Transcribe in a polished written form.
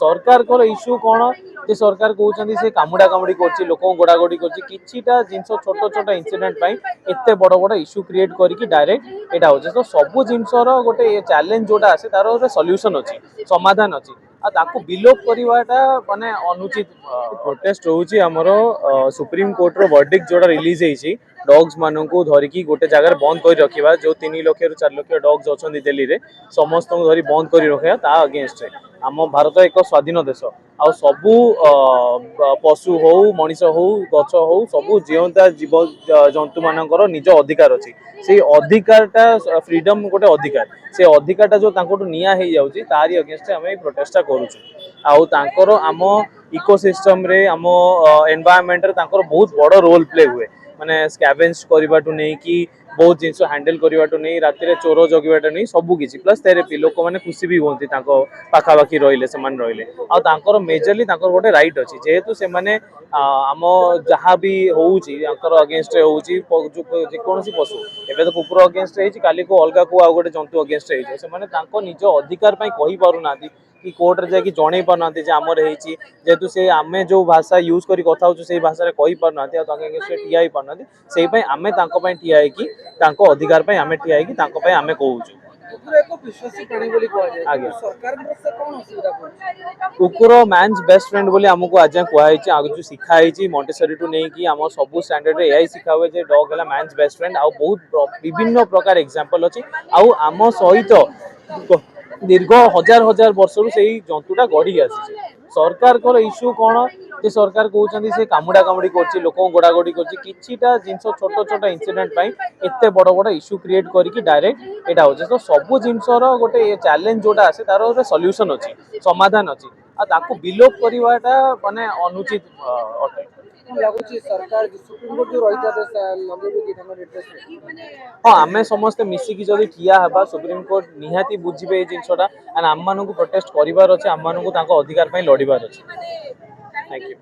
सरकार को इश्यू कौन जे सरकार कहते से कामुड़ा कामुड़ी कर लोक गोड़ागोड़ी कर जिनस छोट छोट इनसीडेंट एत बड़ बड़ इश्यू क्रिएट करके डायरेक्ट यहाँ हो तो सब जिनसर गोटे चैलेंज जोटा आसे तार गोटे सॉल्यूशन अच्छी समाधान अच्छी ताकू बिलोप करवाटा माने अनुचित प्रोटेस्ट होउची हमर सुप्रीम कोर्ट रो वर्डिक्ट जोड़ा रिलीज होईची डॉग्स मानन को धरिकी गोटे जगह बंद कर रखिबा जो 3 लाख रु 4 लाख डॉग्स अछंती दिल्ली रे समस्त को धरी बंद कर रखिबा ता अगेंस्ट आम भारत एक स्वाधीन देश आ सबू पशु हो मनीष हो गछ हो सबू जीवंता जीव जंतु मानकर निज अधिकार अच्छी से अधिकारटा फ्रीडम गोटे अधिकार से अधिकारटा जो तांकोटू निया हे जाउची तारी अगेंस्ट आम प्रोटेस्टा करूछु आम इकोसिस्टम रे आम एनवायरनमेंट रे तांकर बहुत बड़ रोल प्ले हुए माने स्कैवेंज करबाटू नहीं कि बहुत जिनस हैंडल करबाटू नहीं राति रे चोर जगिबाटू नहीं सबू किछि प्लस थेरेपी लोक माने खुशी भी होंती तांको पाखापाखी रहिले सेमान रहिले आ तांकर मेजरली तांकर गोटे राइट अछि जेहेतु से माने आम जहाँ भी होउची तांकर अगेंस्ट रे होउची जे कोनसी पशु एबे तो कुकुर अगेंस्ट रे काली को अलगा को आ गोटे जंतु अगेंस्ट रे से माने तांको निज अधिकार पई कहि पारु नादी कि कोर्ट रे जाकि जणै पारनाती जे आमर हेची जेहेतु से आमे जो भाषा यूज करी कथा होछु से भाषा रे कहि पारनाती आ तांके अगेंस्ट ठिया ही पारनाती सेहि पई आमे तांको पई ठिया है कि तांको अधिकार पई आमे ठिया है कि तांको पई आमे कहूछु कुकुर मैन्स बेस्ट फ्रेंड बोली आमको आज कहुई आज शिखाई मॉन्टेसरी टू नहीं कि आम सब स्टैंडर्ड यही शिखा हुए जे डॉग है मैन्स बेस्ट फ्रेंड आ बहुत विभिन्न प्रकार एग्जांपल अच्छी आम सहित दीर्घ हजार हजार वर्ष से जंतुटा गढ़ी आसी सरकार को इश्यू कौन जे सरकार कहते से कामुड़ा कामुड़ी कर लोक गोड़ागोड़ी कर जिनस छोट छोट इनसीडेंट एत बड़ बड़ इश्यू क्रिएट करके डायरेक्ट यहाँ हो तो सब जिनसर गोटे चैलेंज जोटा आसे तार गोटे सॉल्यूशन अच्छी समाधान अच्छी ताकू बिलोप करवाटा माने अनुचित अटे हाँ आम समस्ते मिसिकी जदि ठिया हवा सुप्रीम कोर्ट निहाती बुझे ये जिनसटा एंड आम मानू प्रोटेस्ट करार अच्छे आम मानू अधिकार लड़ार अच्छे। Thank you.